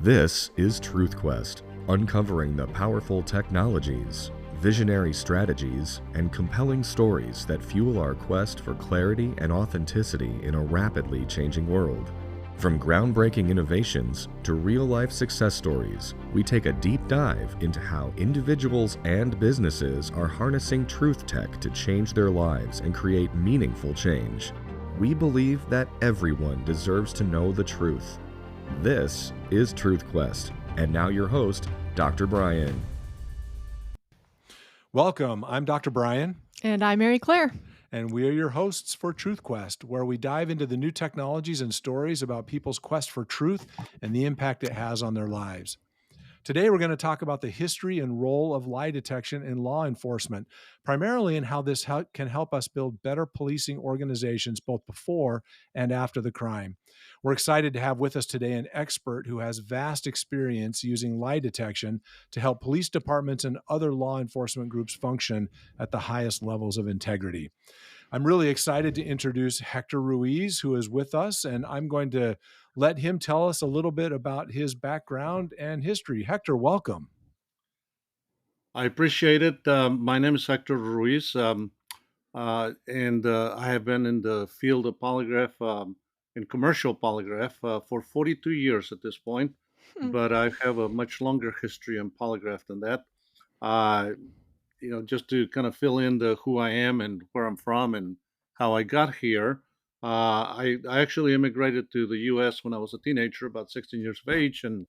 This is TruthQuest, uncovering the powerful technologies, visionary strategies, and compelling stories that fuel our quest for clarity and authenticity in a rapidly changing world. From groundbreaking innovations to real-life success stories, we take a deep dive into how individuals and businesses are harnessing truth tech to change their lives and create meaningful change. We believe that everyone deserves to know the truth. This is TruthQuest, and now your host, Dr. Bryan. Welcome. I'm Dr. Bryan. And I'm Mary Claire. And we are your hosts for TruthQuest, where we dive into the new technologies and stories about people's quest for truth and the impact it has on their lives. Today, we're going to talk about the history and role of lie detection in law enforcement, primarily in how this can help us build better policing organizations both before and after the crime. We're excited to have with us today an expert who has vast experience using lie detection to help police departments and other law enforcement groups function at the highest levels of integrity. I'm really excited to introduce Hector Ruiz, who is with us, and I'm going to let him tell us a little bit about his background and history. Hector, welcome. I appreciate it. My name is Hector Ruiz, and I have been in the field of polygraph, in commercial polygraph, for 42 years at this point, but I have a much longer history in polygraph than that. Uh, just to kind of fill in the who I am and where I'm from and how I got here. I actually immigrated to the U.S. when I was a teenager, about 16 years of age, and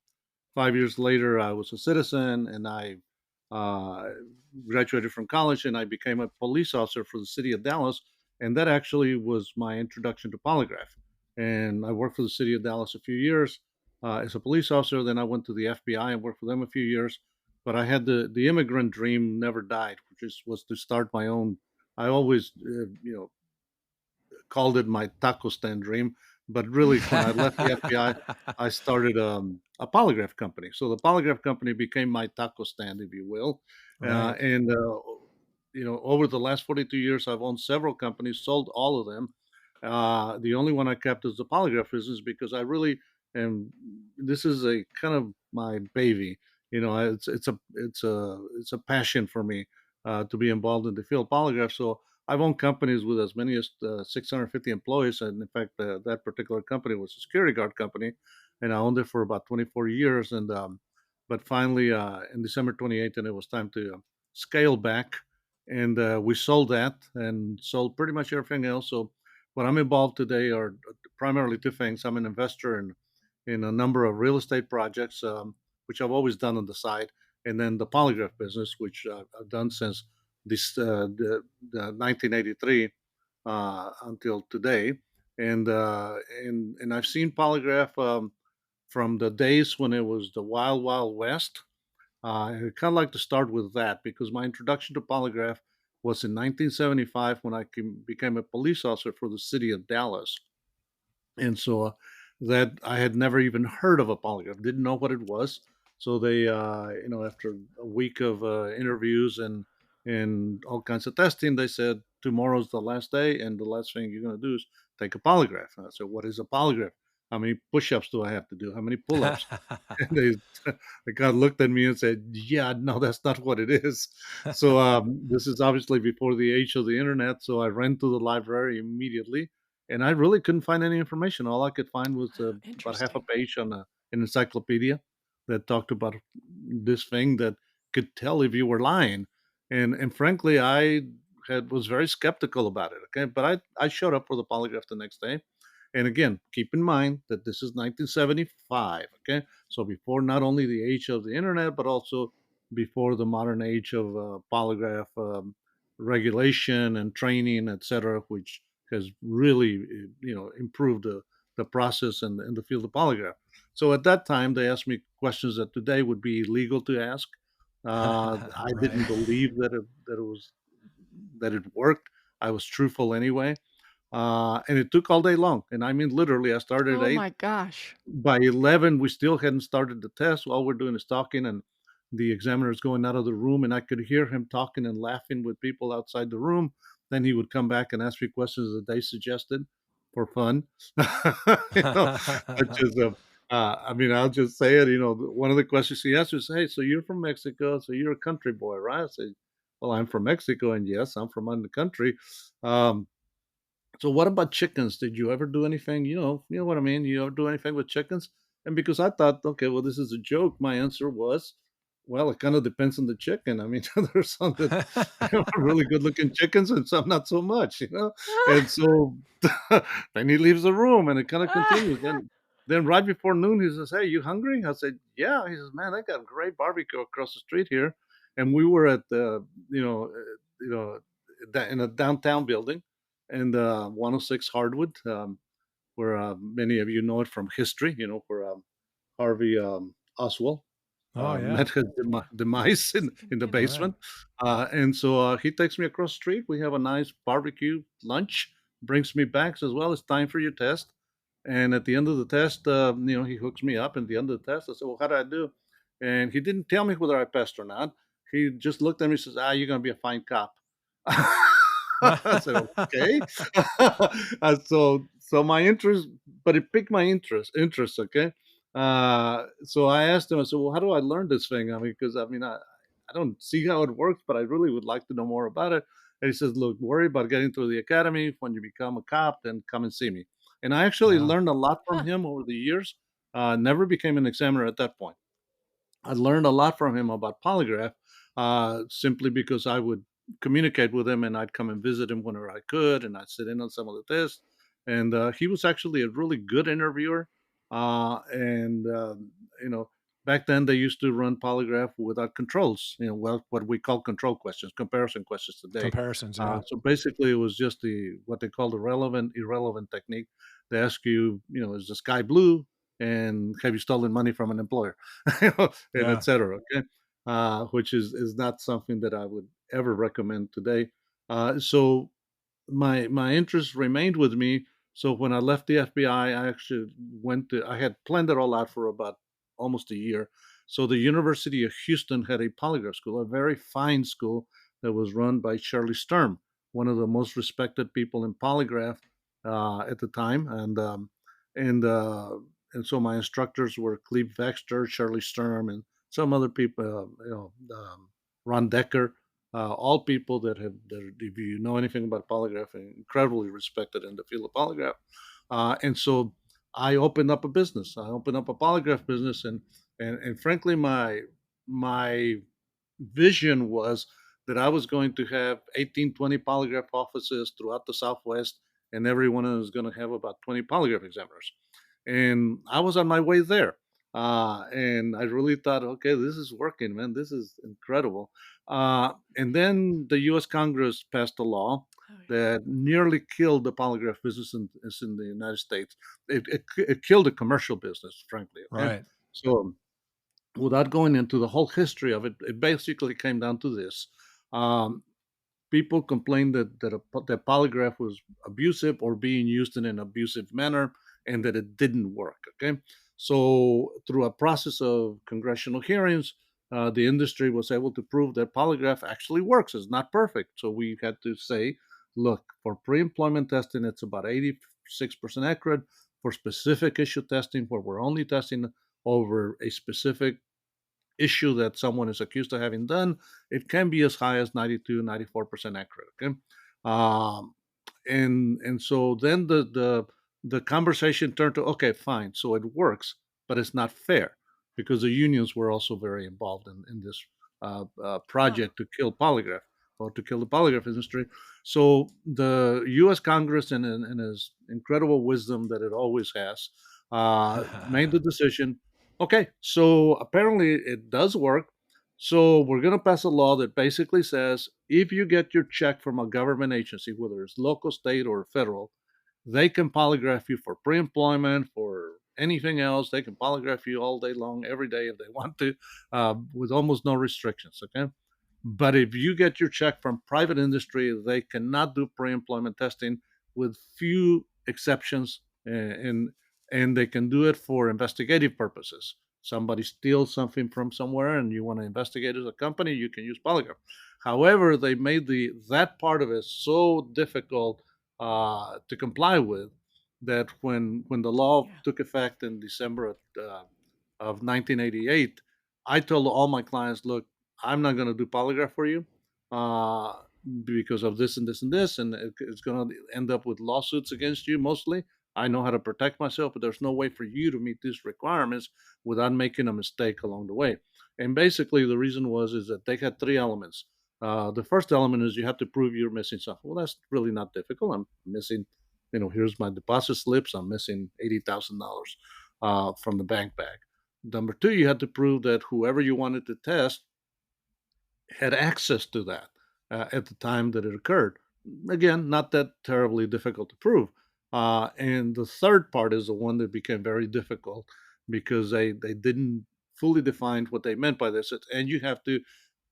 5 years later, I was a citizen, and I uh, graduated from college, and I became a police officer for the city of Dallas. And that actually was my introduction to polygraph. And I worked for the city of Dallas a few years as a police officer. Then I went to the FBI and worked for them a few years. But I had the immigrant dream never died, which was to start my own. I always, called it my taco stand dream. But really, when I left the FBI, I started a polygraph company. So the polygraph company became my taco stand, if you will. Right. And over the last 42 years, I've owned several companies, sold all of them. The only one I kept is the polygraph business because I really am. This is a kind of my baby. It's a passion for me to be involved in the field polygraph. So I've owned companies with as many as 650 employees, and in fact, that particular company was a security guard company, and I owned it for about 24 years. And but finally, in December 28th, and it was time to scale back, and we sold that and sold pretty much everything else. So what I'm involved today are primarily two things. I'm an investor in a number of real estate projects, which I've always done on the side, and then the polygraph business, which I've done since the 1983 until today, and I've seen polygraph from the days when it was the wild wild west. I kind of like to start with that because my introduction to polygraph was in 1975 when I became a police officer for the city of Dallas, and so that I had never even heard of a polygraph, didn't know what it was. So they, after a week of interviews and all kinds of testing, they said tomorrow's the last day, and the last thing you're going to do is take a polygraph. And I said, "What is a polygraph? How many push-ups do I have to do? How many pull-ups?" And they kind of looked at me and said, "Yeah, no, that's not what it is." So this is obviously before the age of the internet. So I ran to the library immediately, and I really couldn't find any information. All I could find was about half a Interesting. page on an encyclopedia that talked about this thing that could tell if you were lying. And frankly, I was very skeptical about it. Okay, but I showed up for the polygraph the next day. And again, keep in mind that this is 1975. Okay, so before not only the age of the internet, but also before the modern age of polygraph regulation and training, etc., which has really, improved the process and the field of polygraph. So at that time, they asked me questions that today would be illegal to ask. I Right. didn't believe that it worked. I was truthful anyway, and it took all day long. And I mean, literally, I started Oh at 8. my gosh. By 11, we still hadn't started the test. All we're doing is talking, and the examiner's going out of the room, and I could hear him talking and laughing with people outside the room. Then he would come back and ask me questions that they suggested for fun, you know, such as I mean, I'll just say it. One of the questions he asked was, "Hey, so you're from Mexico? So you're a country boy, right?" I said, "Well, I'm from Mexico, and yes, I'm from under the country. Um, so what about chickens? Did you ever do anything? You know what I mean? You ever do anything with chickens?" And because I thought, okay, well, this is a joke, my answer was, well, it kind of depends on the chicken. I mean, there's some that are really good looking chickens and some not so much. And so then he leaves the room and it kind of continues. Then right before noon, he says, "Hey, you hungry?" I said, "Yeah." He says, "Man, they got great barbecue across the street here." And we were at the, you know, in a downtown building and 106 Hardwood, where many of you know it from history, where Harvey Oswald Oh, yeah. met his demise in the Right. basement. And so he takes me across the street. We have a nice barbecue lunch, brings me back, says, "Well, it's time for your test." And at the end of the test, he hooks me up. And at the end of the test, I said, "Well, how did I do?" And he didn't tell me whether I passed or not. He just looked at me and says, "Ah, you're going to be a fine cop." I said, "Okay." So my interest, but it piqued my interest. Okay. So I asked him, I said, "Well, how do I learn this thing?" I mean, because I mean, I don't see how it works, but I really would like to know more about it. And he says, "Look, worry about getting through the academy. When you become a cop, then come and see me." And I actually Wow. learned a lot from Huh. him over the years. Never became an examiner at that point. I learned a lot from him about polygraph, simply because I would communicate with him and I'd come and visit him whenever I could, and I'd sit in on some of the tests. And he was actually a really good interviewer. And back then they used to run polygraph without controls. Well, what we call control questions, comparison questions today. Comparisons, yeah. So basically, it was just what they call the relevant irrelevant technique. They ask you, is the sky blue, and have you stolen money from an employer? And Yeah. etc. Okay, which is not something that I would ever recommend today. So my interest remained with me. So when I left the FBI, I actually I had planned it all out for about almost a year. So the University of Houston had a polygraph school, a very fine school that was run by Shirley Sturm, one of the most respected people in polygraph at the time. And so my instructors were Cleve Baxter, Shirley Sturm, and some other people, Ron Decker, all people that if you know anything about polygraph, are incredibly respected in the field of polygraph. And so I opened up a business. I opened up a polygraph business, and frankly, my vision was that I was going to have 18, 20 polygraph offices throughout the Southwest, and everyone was going to have about 20 polygraph examiners. And I was on my way there. And I really thought, okay, this is working, man. This is incredible. And then the U.S. Congress passed a law Oh, yeah. that nearly killed the polygraph business in the United States. It killed the commercial business, frankly. Okay, Right. so without going into the whole history of it, it basically came down to this. Um, People complained that polygraph was abusive or being used in an abusive manner, and that it didn't work. Okay, so through a process of congressional hearings, the industry was able to prove that polygraph actually works. It's not perfect, so we had to say, look, for pre-employment testing, it's about 86% accurate. For specific issue testing, where we're only testing over a specific issue that someone is accused of having done, it can be as high as 92, 94% accurate. Okay. Um, and so then the conversation turned to, okay, fine. So it works, but it's not fair, because the unions were also very involved in this Huh. project to kill polygraph, or to kill the polygraph industry. So the U.S. Congress, in its incredible wisdom that it always has, made the decision. Okay, so apparently it does work. So we're going to pass a law that basically says if you get your check from a government agency, whether it's local, state, or federal, they can polygraph you for pre-employment, for anything else. They can polygraph you all day long, every day if they want to, with almost no restrictions. Okay, but if you get your check from private industry, they cannot do pre-employment testing, with few exceptions, and they can do it for investigative purposes. Somebody steals something from somewhere and you want to investigate as a company, you can use polygraph. However, they made that part of it so difficult to comply with that when the law Yeah. took effect in December of 1988, I told all my clients, look, I'm not going to do polygraph for you uh, because of this and this and this, and it's going to end up with lawsuits against you mostly. I know how to protect myself, but there's no way for you to meet these requirements without making a mistake along the way. And basically, the reason was is that they had three elements. The first element is you have to prove you're missing something. Well, that's really not difficult. I'm missing, here's my deposit slips. I'm missing $80,000 from the bank bag. Number two, you had to prove that whoever you wanted to test had access to that at the time that it occurred. Again, not that terribly difficult to prove. And the third part is the one that became very difficult because they didn't fully define what they meant by this. And you have to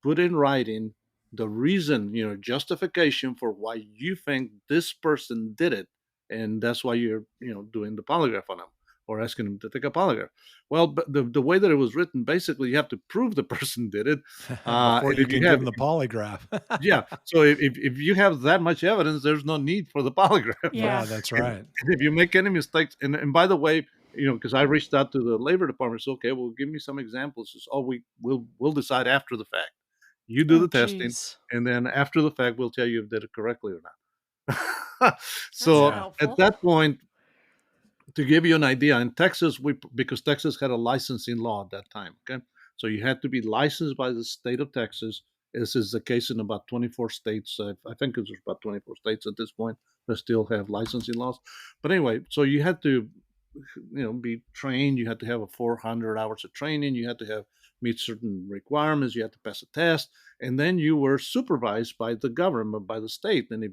put in writing the reason, justification for why you think this person did it. And that's why you're, doing the polygraph on them or asking them to take a polygraph. Well, but the way that it was written, basically, you have to prove the person did it. Before And you if you can give have, them the polygraph. yeah, so if you have that much evidence, there's no need for the polygraph. Yeah, Yeah. that's And, right. and if you make any mistakes, and by the way, because I reached out to the labor department, so okay, well, give me some examples. It's, oh, we'll decide after the fact. You do Oh, the testing, geez. and then after the fact, we'll tell you if you did it correctly or not. That's not So Yeah. at helpful. that point, to give you an idea, in Texas, because Texas had a licensing law at that time. Okay, so you had to be licensed by the state of Texas. This is the case in about 24 states. I think it's about 24 states at this point that still have licensing laws. But anyway, so you had to, be trained. You had to have a 400 hours of training. You had to have meet certain requirements. You had to pass a test, and then you were supervised by the government, by the state. And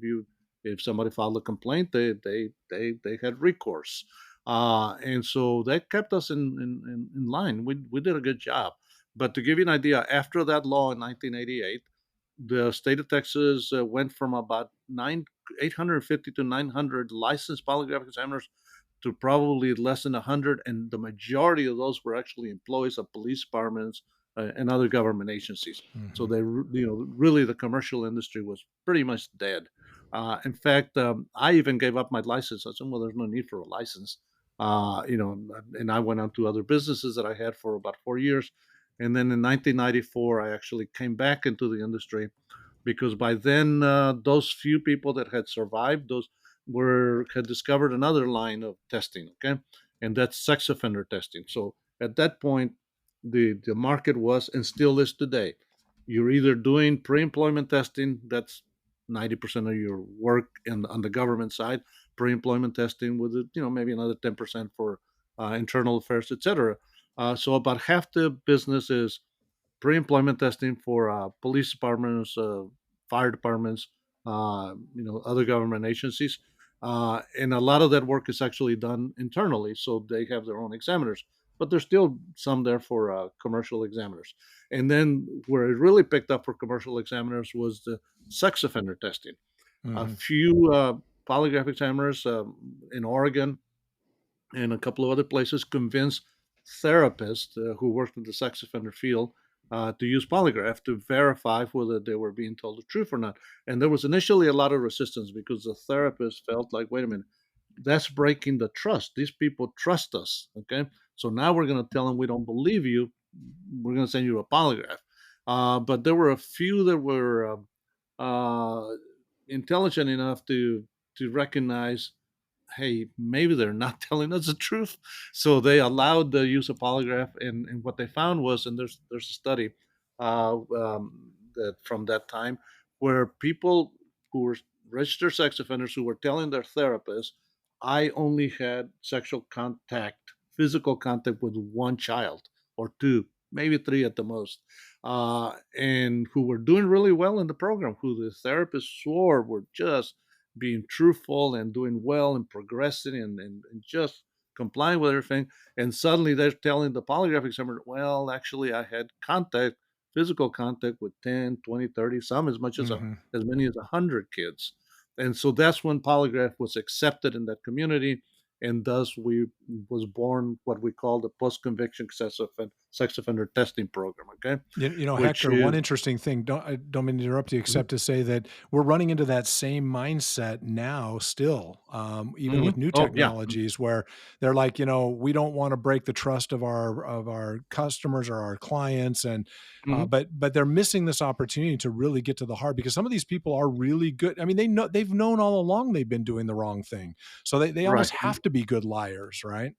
if somebody filed a complaint, they had recourse. And so that kept us in line. We did a good job. But to give you an idea, after that law in 1988, the state of Texas went from about 850 to 900 licensed polygraph examiners to probably less than 100, and the majority of those were actually employees of police departments and other government agencies. So Mhm. really the commercial industry was pretty much dead. In fact, I even gave up my license. I said, well, there's no need for a license. And I went on to other businesses that I had for about 4 years. And then in 1994, I actually came back into the industry because by then, those few people that had survived, those had discovered another line of testing, okay, and that's sex offender testing. So at that point, the market was and still is today. You're either doing pre-employment testing, that's 90% of your work, and on the government side, pre-employment testing with maybe another 10% for internal affairs, etc. So about half the business is pre-employment testing for police departments, fire departments, other government agencies, and a lot of that work is actually done internally, so they have their own examiners. But there's still some there for commercial examiners. And then where it really picked up for commercial examiners was the sex offender testing. A Mhm. few polygraph examiners in Oregon and a couple of other places convinced therapists who worked in the sex offender field to use polygraph to verify whether they were being told the truth or not. And there was initially a lot of resistance because the therapist felt like, wait a minute, that's breaking the trust. These people trust us. Okay. So now we're going to tell them we don't believe you. We're going to send you a polygraph. But there were a few that were intelligent enough to recognize, hey, maybe they're not telling us the truth. So they allowed the use of polygraph, and what they found was, and there's a study that from that time where people who were registered sex offenders who were telling their therapist, I only had sexual contact, physical contact with one child or two, maybe three at the most, and who were doing really well in the program, who the therapist swore were just being truthful and doing well and progressing and just complying with everything. And suddenly they're telling the polygraph examiner, well, actually, I had contact, physical contact with 10, 20, 30, some as much Mhm. as many as 100 kids. And so that's when polygraph was accepted in that community. and thus we was born what we call the post-conviction sex offender testing program. Okay, which Hector, one is interesting thing, I don't mean to interrupt you, Mhm, except to say that we're running into that same mindset now still, even with new oh yeah, technologies where they're like, we don't want to break the trust of our customers or our clients. And mhm, but they're missing this opportunity to really get to the heart, because some of these people are really good. I mean, they've known all along they've been doing the wrong thing. So they right, almost have to be good liars, right?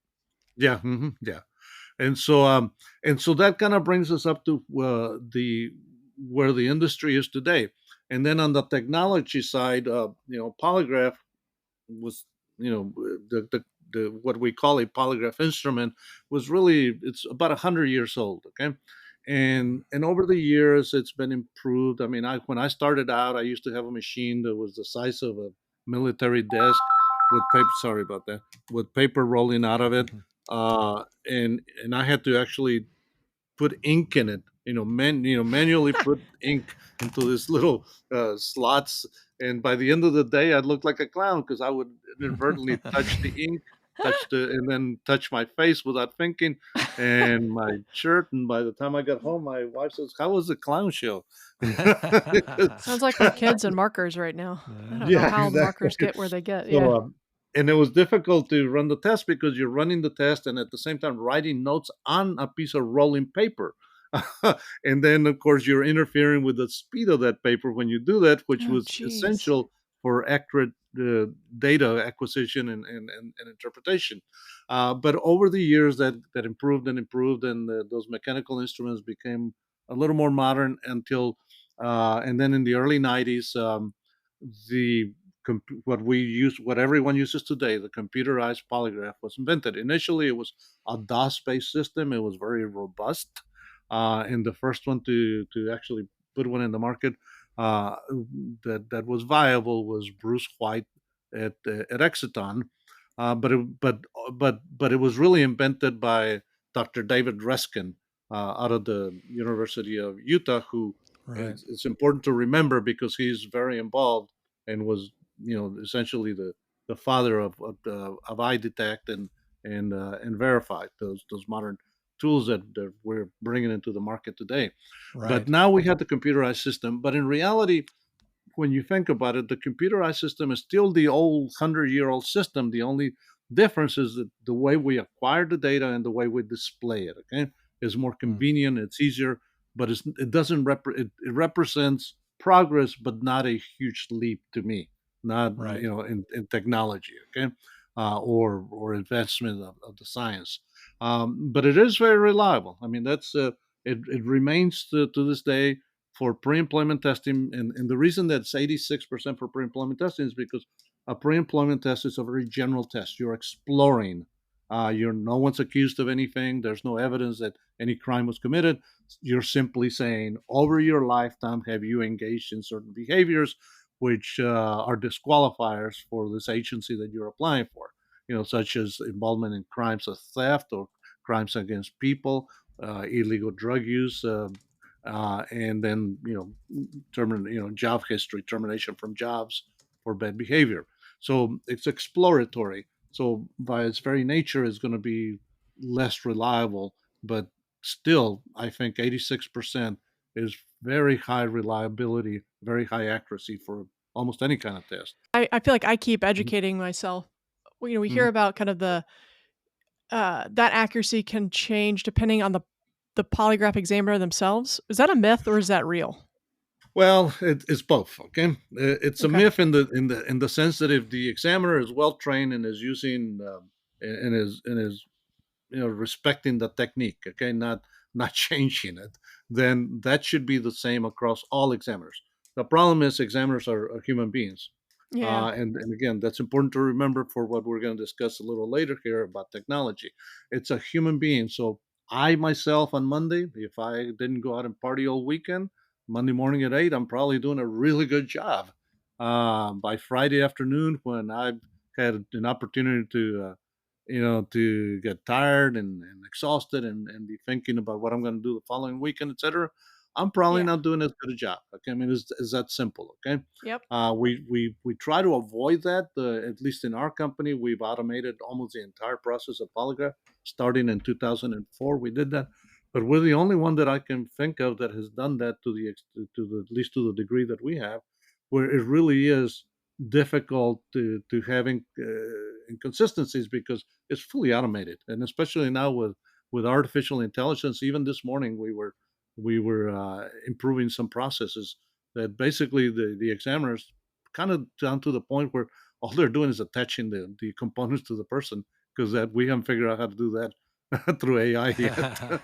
yeah, yeah. And so that kind of brings us up to the where the industry is today. And then on the technology side, polygraph was, the what we call a polygraph instrument was really, it's about 100 years old. Okay, and over the years it's been improved. I mean, when I started out, I used to have a machine that was the size of a military desk with paper. Sorry about that. With paper rolling out of it, Mhm. and I had to actually put ink in it, manually put ink into this little slots. And by the end of the day, I'd look like a clown because I would inadvertently touch the ink, and then touch my face without thinking, and my shirt. And by the time I got home, my wife says, "How was the clown show?" Sounds like my kids and markers right now. I don't know Yeah, how the exactly. markers get where they get. Yeah. So, and it was difficult to run the test because you're running the test and at the same time writing notes on a piece of rolling paper. And then, of course, you're interfering with the speed of that paper when you do that, which Oh, was jeez. essential for accurate data acquisition and interpretation. But over the years, that improved and improved, and those mechanical instruments became a little more modern until, and then in the early 90s, the what everyone uses today, the computerized polygraph, was invented. Initially, it was a DOS-based system. It was very robust, and the first one to actually put one in the market uh, that was viable was Bruce White at Exiton. But it was really invented by Dr. David Reskin out of the University of Utah, who Right. it's important to remember because he's very involved and was, essentially the father of iDetect and Verify, those modern tools that we're bringing into the market today. But Right. now we have the computerized system. But in reality, when you think about it, the computerized system is still the old 100-year-old system. The only difference is that the way we acquire the data and the way we display it, okay, is more Mm. convenient, it's easier, but it doesn't it represents progress, but not a huge leap to me, not, Right. in technology, okay, or advancement of the science. But it is very reliable. I mean, it remains to this day for pre-employment testing, and the reason that it's 86% for pre-employment testing is because a pre-employment test is a very general test. You're exploring. You're No one's accused of anything. There's no evidence that any crime was committed. You're simply saying, over your lifetime, have you engaged in certain behaviors which are disqualifiers for this agency that you're applying for? Such as involvement in crimes of theft or crimes against people, illegal drug use, and then, job history, termination from jobs for bad behavior. So it's exploratory. So by its very nature, is going to be less reliable, but still, I think 86% is very high reliability, very high accuracy for almost any kind of test. I feel like I keep Mhm, educating myself. We hear mhm. about kind of that accuracy can change depending on the polygraph examiner themselves. Is that a myth or is that real? Well, it's both. Okay, it's a Okay. myth in the sense that if the examiner is well trained and is using and is respecting the technique, okay, not changing it, then that should be the same across all examiners. The problem is examiners are human beings, Yeah. and again, that's important to remember for what we're going to discuss a little later here about technology. It's a human being. So I myself, on Monday, if I didn't go out and party all weekend, Monday morning at 8, I'm probably doing a really good job. By Friday afternoon, when I've had an opportunity to get tired and exhausted and be thinking about what I'm going to do the following weekend, etc. I'm probably Yeah. not doing as good a job. Okay, I mean, it's that simple. Okay, Yep. we try to avoid that. At least in our company, we've automated almost the entire process of polygraph. Starting in 2004, we did that, but we're the only one that I can think of that has done that at least to the degree that we have, where it really is difficult to having inconsistencies because it's fully automated, and especially now with artificial intelligence. Even this morning, we were improving some processes that basically the examiners kind of down to the point where all they're doing is attaching the components to the person because that we haven't figured out how to do that through AI yet.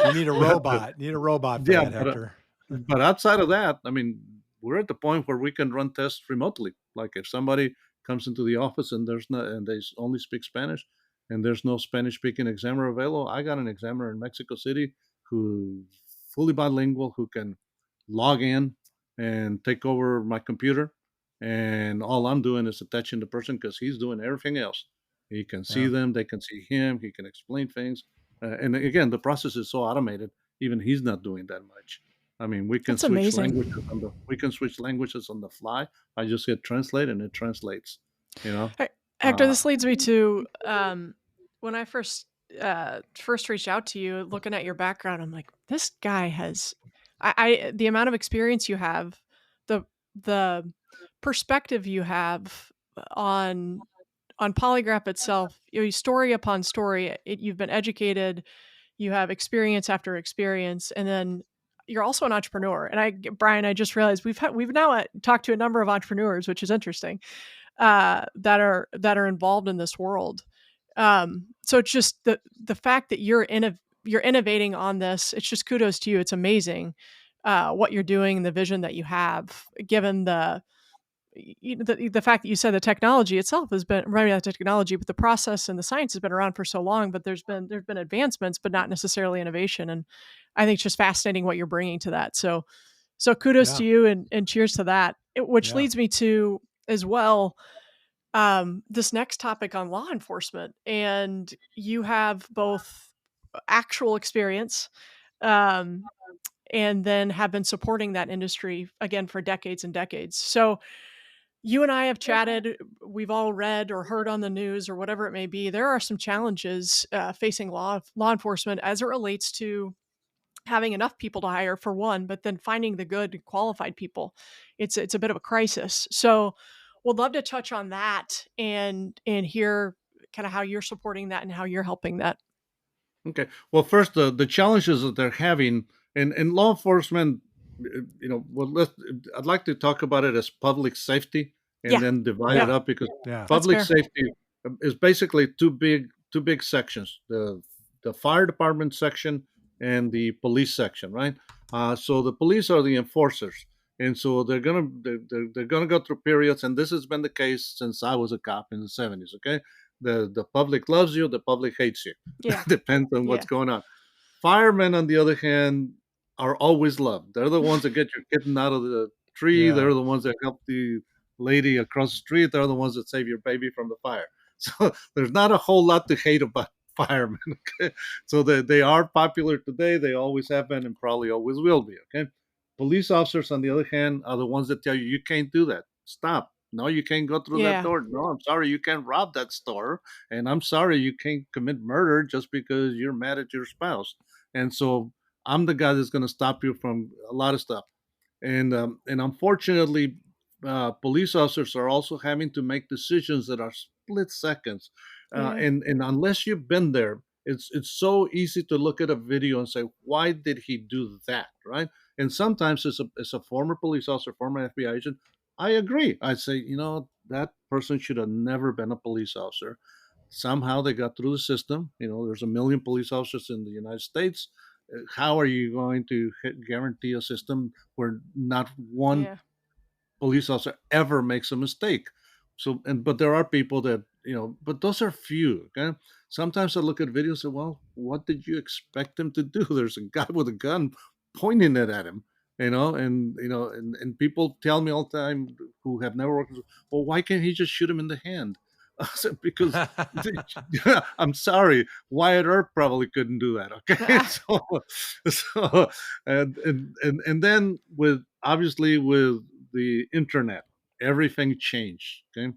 You need a But, robot. You need a robot for yeah, that, Hector. but outside of that, I mean, we're at the point where we can run tests remotely. Like if somebody comes into the office and they only speak Spanish, and there's no Spanish speaking examiner available, I got an examiner in Mexico City who fully bilingual who can log in and take over my computer, and all I'm doing is attaching the person because he's doing everything else. He can see Yeah. them, they can see him, he can explain things, and again, the process is so automated. Even he's not doing that much. I mean, That's amazing. we can switch languages on the fly. I just hit translate and it translates, you know? Hector, Uh, this leads me to when I first reached out to you, looking at your background, I'm like, this guy has, I the amount of experience you have, the the perspective you have on polygraph itself, story upon story. You've been educated, you have experience after experience, and then you're also an entrepreneur. And Bryan, I just realized we've now talked to a number of entrepreneurs, which is interesting, that are involved in this world. So it's just the fact that you're innovating on this. It's just kudos to you. It's amazing what you're doing, the vision that you have, given the fact that you said the technology itself has been, maybe not the technology, but the process and the science has been around for so long. But there's been advancements, but not necessarily innovation. And I think it's just fascinating what you're bringing to that. So kudos Yeah. to you, and cheers to that. Which Yeah. leads me to as well this next topic on law enforcement, and you have both actual experience, um, and then have been supporting that industry again for decades and decades. So you and I have chatted. We've all read or heard on the news or whatever it may be. There are some challenges facing law enforcement as it relates to having enough people to hire for one, but then finding the good qualified people. It's a bit of a crisis. So would love to touch on that and hear kind of how you're supporting that and how you're helping that. okay. Well, first, the challenges that they're having in law enforcement, I'd like to talk about it as public safety and Yeah. then divide it Yeah. up because Yeah. That's public fair. safety is basically two big sections: the fire department section and the police section, right? So the police are the enforcers, and so they're gonna go through periods, and this has been the case since I was a cop in the '70s. Okay, the public loves you, the public hates you. Yeah. Depends on what's Yeah. going on. Firemen, on the other hand, are always loved. They're the ones that get your kitten out of the tree. Yeah. They're the ones that help the lady across the street. They're the ones that save your baby from the fire. So there's not a whole lot to hate about firemen. Okay, so they are popular today. They always have been and probably always will be. Okay, police officers, on the other hand, are the ones that tell you you can't do that. Stop. No, you can't go through that Yeah. door. No, I'm sorry, you can't rob that store. And I'm sorry, you can't commit murder just because you're mad at your spouse. And so I'm the guy that's going to stop you from a lot of stuff. And unfortunately, police officers are also having to make decisions that are split seconds. Yeah. And unless you've been there, it's so easy to look at a video and say, why did he do that, right? And sometimes as a former police officer, former FBI agent, I agree. I'd say, that person should have never been a police officer. Somehow they got through the system. There's a million police officers in the United States. How are you going to guarantee a system where not one Yeah. police officer ever makes a mistake? But there are people that, but those are few. Okay. Sometimes I look at videos and say, well, what did you expect him to do? There's a guy with a gun pointing it at him, and people tell me all the time who have never worked, well, why can't he just shoot him in the hand? Because I'm sorry, Wyatt Earp probably couldn't do that. Okay, so and then with obviously with the internet, everything changed. Okay,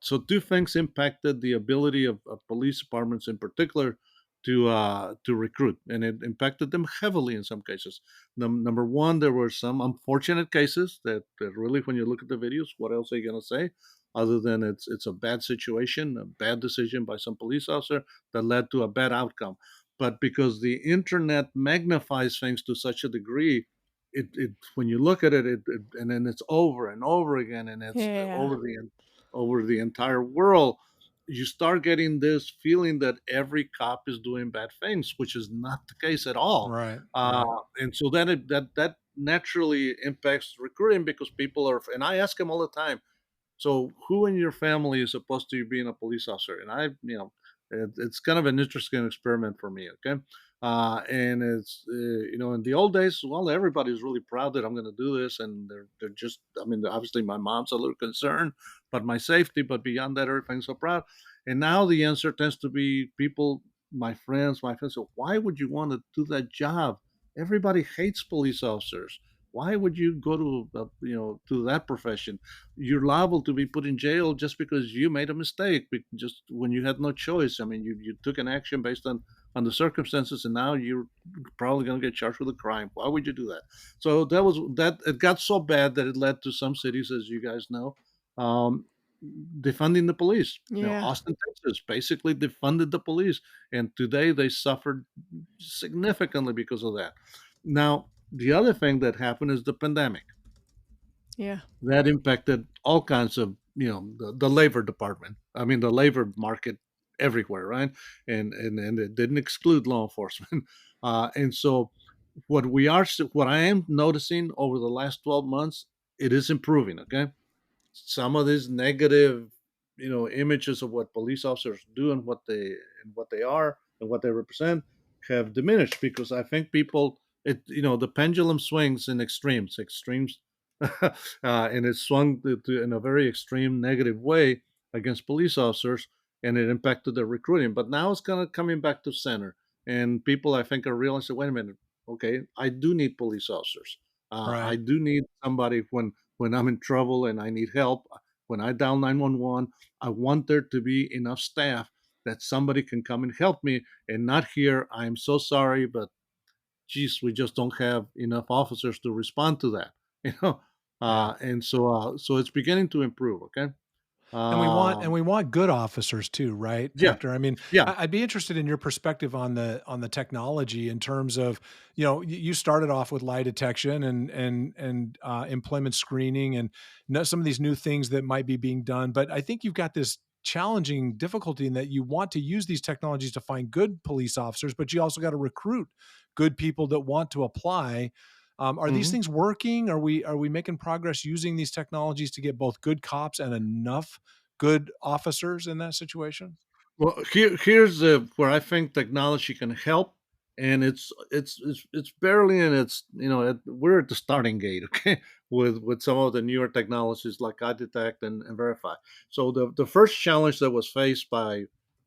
so two things impacted the ability of police departments in particular to recruit, and it impacted them heavily in some cases. Number one, there were some unfortunate cases that really, when you look at the videos, what else are you going to say other than it's a bad situation, a bad decision by some police officer that led to a bad outcome. But because the internet magnifies things to such a degree, it when you look at it, and then it's over and over again, and it's Yeah. over the entire world, you start getting this feeling that every cop is doing bad things, which is not the case at all. Right. Uh, Right. and so then that naturally impacts recruiting because people are. And I ask them all the time, so who in your family is supposed to be a police officer? And it's kind of an interesting experiment for me. Okay. And it's, in the old days, well, everybody's really proud that I'm going to do this. And they're just, I mean, obviously my mom's a little concerned, but my safety, but beyond that, everything's so proud. And now the answer tends to be people, my friends, so why would you want to do that job? Everybody hates police officers. Why would you go to that profession? You're liable to be put in jail just because you made a mistake, just when you had no choice. I mean, you took an action based on the circumstances, and now you're probably going to get charged with a crime. Why would you do that? So that it got so bad that it led to some cities, as you guys know, um, defunding the police. Yeah. Austin, Texas, basically defunded the police, and today they suffered significantly because of that. Now, the other thing that happened is the pandemic Yeah. that impacted all kinds of the labor department. I mean, the labor market everywhere, right? And it didn't exclude law enforcement. And so what I am noticing over the last 12 months, it is improving. Okay, some of these negative images of what police officers do and what they are and what they represent have diminished, because I think people, the pendulum swings in extremes and it swung in a very extreme negative way against police officers, and it impacted their recruiting. But now it's kind of coming back to center, and people, I think, are realizing, wait a minute, okay, I do need police officers. I Right. do need somebody when I'm in trouble and I need help. When I dial 911, I want there to be enough staff that somebody can come and help me, and not hear, I'm so sorry, but geez, we just don't have enough officers to respond to that. You know, Yeah. so it's beginning to improve. Okay. And Um, we want good officers too, right, yeah, Hector? I mean, yeah. I'd be interested in your perspective on the technology in terms of, you started off with lie detection and employment screening and some of these new things that might be being done. But I think you've got this challenging difficulty in that you want to use these technologies to find good police officers, but you also got to recruit good people that want to apply. Are these Mhm. things working? Are we making progress using these technologies to get both good cops and enough good officers in that situation? Well, here's where I think technology can help, and it's barely in its we're at the starting gate, okay, with some of the newer technologies like iDetect and Verify. So the first challenge that was faced by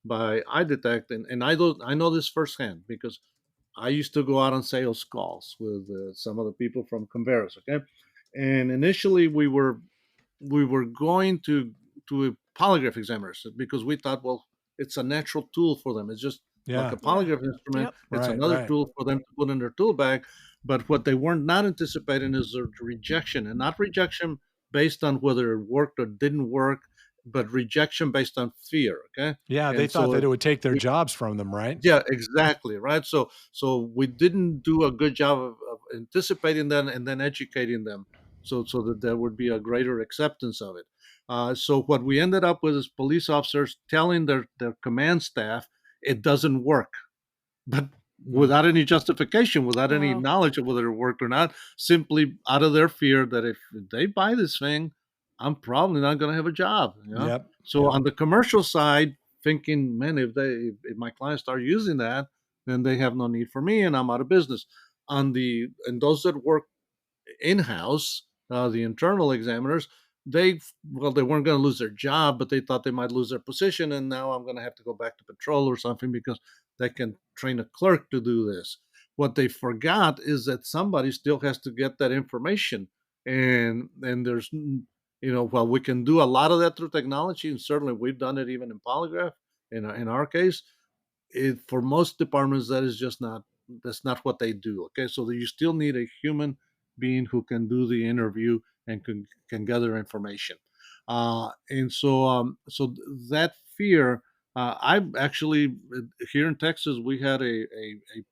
iDetect, and I know this firsthand because I used to go out on sales calls with some of the people from Converos, okay, and initially we were going to a polygraph examiners because we thought, well, it's a natural tool for them. It's just like Yeah. a Yeah. polygraph instrument. Yep. It's Right, another right. tool for them to put in their tool bag. But what they weren't not anticipating is the rejection, and not rejection based on whether it worked or didn't work, but rejection based on fear. Okay, Yeah, they and thought so that it would take their we, jobs from them, right? yeah, exactly, right. So we didn't do a good job of anticipating them and then educating them, so that there would be a greater acceptance of it. So what we ended up with is police officers telling their command staff it doesn't work, but Mm. without any justification, without any Oh. knowledge of whether it worked or not, simply out of their fear that if they buy this thing, I'm probably not going to have a job. Yep. So Yep. on the commercial side, thinking, man, if my clients start using that, then they have no need for me, and I'm out of business. And those that work in house, the internal examiners, they weren't going to lose their job, but they thought they might lose their position, and now I'm going to have to go back to patrol or something because they can train a clerk to do this. What they forgot is that somebody still has to get that information, and while we can do a lot of that through technology, and certainly we've done it even in polygraph in our case, for most departments that is just not that's not what they do. Okay, so you still need a human being who can do the interview and can gather information. And so that fear, I actually here in Texas we had a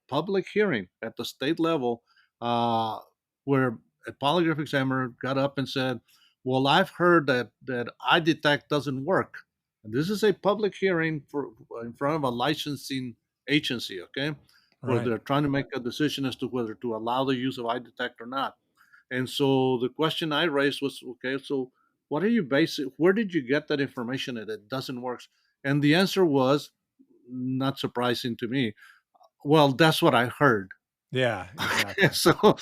public hearing at the state level, where a polygraph examiner got up and said, well, I've heard that I detect doesn't work. And this is a public hearing in front of a licensing agency, okay, where Right. they're trying to make a decision as to whether to allow the use of iDetect or not. And so the question I raised was, okay, so what are you basing? Where did you get that information that it doesn't work? And the answer was not surprising to me. Well, that's what I heard. Yeah, Okay, exactly. so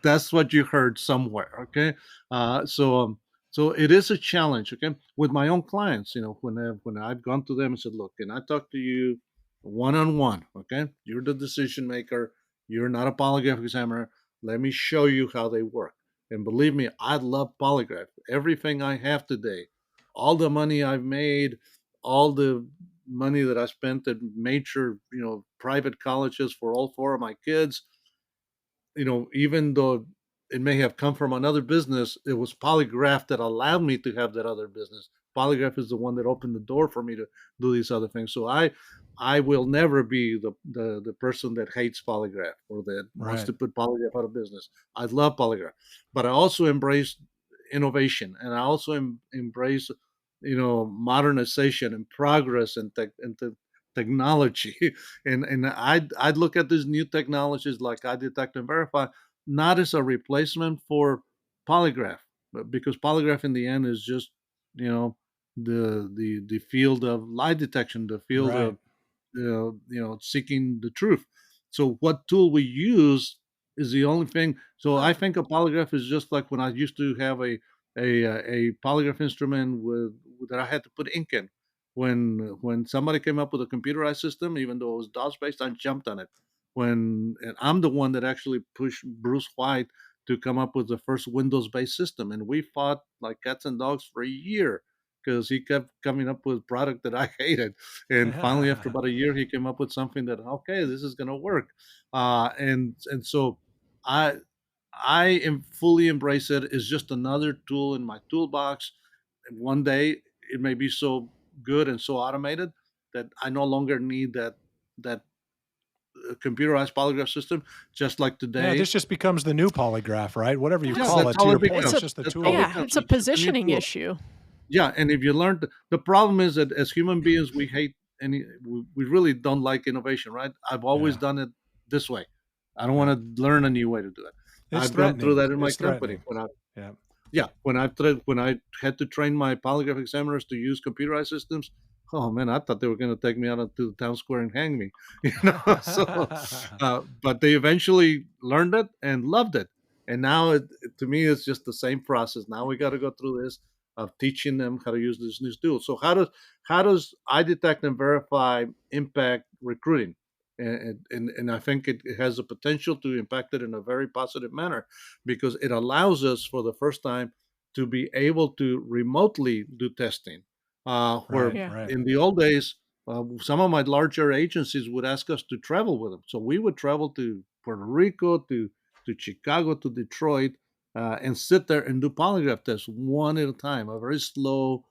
that's what you heard somewhere. Okay, so it is a challenge. Okay, with my own clients, when I've gone to them and said, "Look, can I talk to you one on one? Okay, you're the decision maker. You're not a polygraph examiner. Let me show you how they work." And believe me, I love polygraph. Everything I have today, all the money I've made, all the money that I spent at major, private colleges for all four of my kids, even though it may have come from another business, it was Polygraph that allowed me to have that other business. Polygraph is the one that opened the door for me to do these other things. So I will never be the person that hates Polygraph or that wants Right. to put Polygraph out of business. I love Polygraph, but I also embrace innovation, and I also embrace modernization and progress and technology. And I'd look at these new technologies like I detect and verify not as a replacement for polygraph, but because polygraph in the end is just the field of lie detection, the field Right. of seeking the truth. So what tool we use is the only thing. So I Huh. think a polygraph is just like when I used to have a polygraph instrument that I had to put ink in. When somebody came up with a computerized system, even though it was DOS based, I jumped on it. And I'm the one that actually pushed Bruce White to come up with the first Windows based system, and we fought like cats and dogs for a year because he kept coming up with product that I hated. And finally, after about a year, he came up with something that, okay, this is going to work. And so I I am fully embrace it. It's just another tool in my toolbox. And one day it may be so good and so automated that I no longer need that computerized polygraph system. Just like Yeah, today, this just becomes the new polygraph, right? Whatever you yeah, Yes. call that's it, to all your it point, It's it's a becomes. just a That's all it tool. yeah, becomes. it's a It's just a new positioning tool. issue. Yeah, and if you learn the problem is that as human beings, we hate we really don't like innovation, right? I've always Yeah. done it this way. I don't Yeah. want to learn a new way to do it. It's I've gone through threatening. that in my It's company threatening. when I Yeah. yeah, when I had to train my polygraph examiners to use computerized systems. Oh man, I thought they were going to take me out onto the town square and hang me, but they eventually learned it and loved it. And now, to me, it's just the same process. Now we got to go through this of teaching them how to use this new tool. So how does I detect and verify impact recruiting? And I think it has the potential to impact it in a very positive manner because it allows us for the first time to be able to remotely do testing. Where Right, Yeah. right. in the old days, some of my larger agencies would ask us to travel with them. So we would travel to Puerto Rico, to Chicago, to Detroit, and sit there and do polygraph tests one at a time, a very slow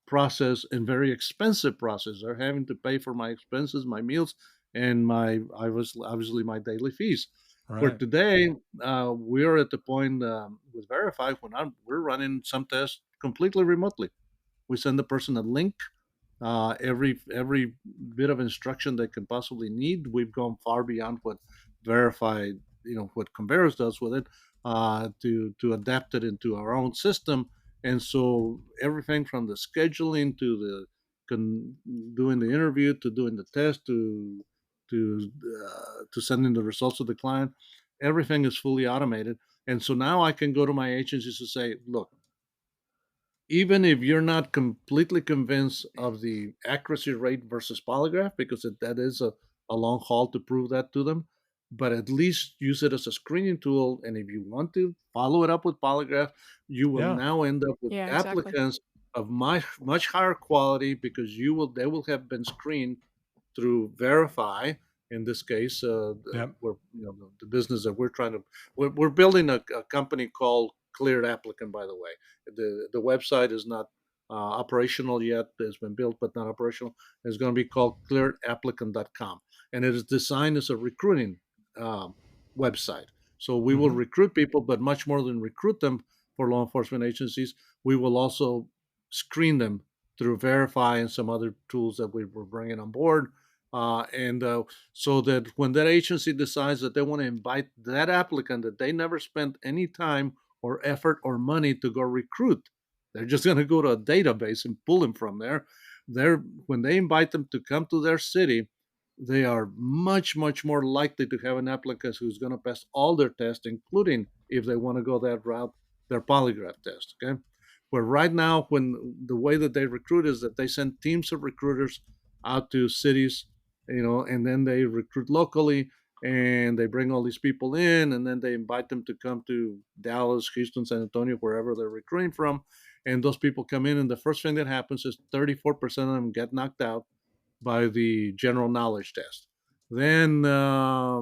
process and very expensive process. They're having to pay for my expenses, my meals, and I was obviously my daily fees. Where Right. today we're at the point with Verify when we're running some tests completely remotely. We send the person a link, every bit of instruction they can possibly need. We've gone far beyond what Verify, what Converos does with it, to adapt it into our own system. And so everything from the scheduling to the doing the interview to doing the test to sending the results to the client, everything is fully automated. And so now I can go to my agencies to say, look, even if you're not completely convinced of the accuracy rate versus polygraph, because that is a long haul to prove that to them, but at least use it as a screening tool. And if you want to follow it up with polygraph, you will Yeah. now end up with Yeah, exactly. applicants of much higher quality, because they will have been screened through Verify. In this case, Yep. we're, the business that we're building a company called Cleared Applicant. By the way, the website is not operational yet. It's been built but not operational. It's going to be called clearapplicant.com, and it is designed as a recruiting um, website. So we will Hmm. recruit people, but much more than recruit them for law enforcement agencies, we will also screen them through Verify and some other tools that we're bringing on board. And so that when that agency decides that they want to invite that applicant that they never spent any time or effort or money to go recruit, they're just going to go to a database and pull them from there. When they invite them to come to their city, they are much more likely to have an applicant who's going to pass all their tests, including, if they want to go that route, their polygraph test. Okay. Where right now, when the way that they recruit is that they send teams of recruiters out to cities, and then they recruit locally, and they bring all these people in, and then they invite them to come to Dallas, Houston, San Antonio, wherever they're recruiting from. And those people come in, and the first thing that happens is 34% of them get knocked out by the general knowledge test. Then a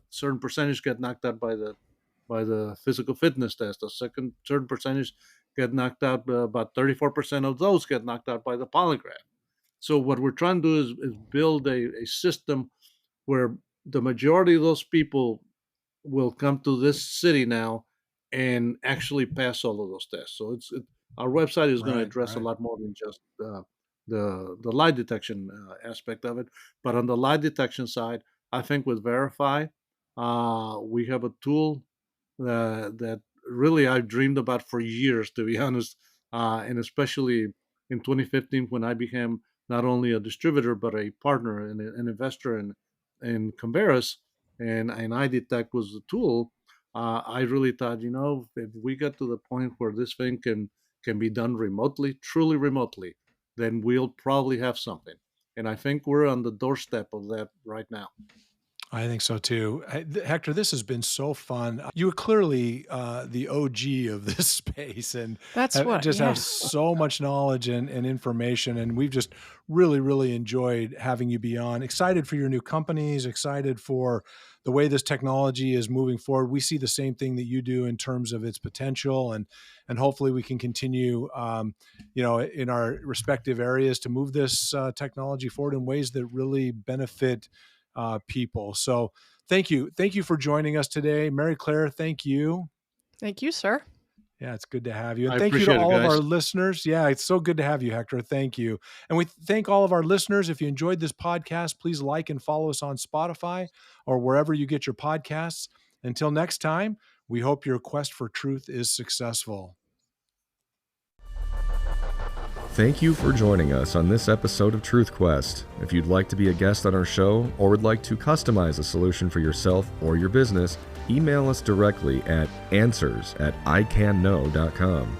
certain percentage get knocked out by the physical fitness test. A certain percentage get knocked out. About 34% of those get knocked out by the polygraph. So what we're trying to do is build a system where the majority of those people will come to this city now and actually pass all of those tests. So our website is going to Right. address a Right. lot more than just the lie detection aspect of it. But on the lie detection side, I think with Verify, we have a tool that really I've dreamed about for years, to be honest, and especially in 2015 when I became not only a distributor but a partner and an investor in Converas, and iDetect was the tool. I really thought, if we get to the point where this thing can be done remotely, truly remotely, then we'll probably have something. And I think we're on the doorstep of that right now. I think so too. Hector, this has been so fun. You are clearly the OG of this space and That's what, just have yeah. so much knowledge and information. And we've just really enjoyed having you be on. Excited for your new companies, excited for the way this technology is moving forward. We see the same thing that you do in terms of its potential, and hopefully we can continue, in our respective areas to move this technology forward in ways that really benefit people. So thank you for joining us today. Mary Claire, thank you. Thank you, sir. Yeah, it's good to have you. And I thank you to appreciate it, all of our guys. listeners. Yeah, it's so good to have you, Hector. Thank you. And we thank all of our listeners. If you enjoyed this podcast, please like and follow us on Spotify or wherever you get your podcasts. Until next time, we hope your quest for truth is successful. Thank you for joining us on this episode of TruthQuest. If you'd like to be a guest on our show or would like to customize a solution for yourself or your business, email us directly at answers@icanknow.com.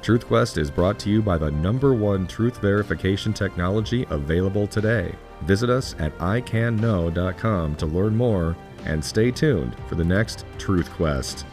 TruthQuest is brought to you by the #1 truth verification technology available today. Visit us at icanknow.com to learn more and stay tuned for the next TruthQuest.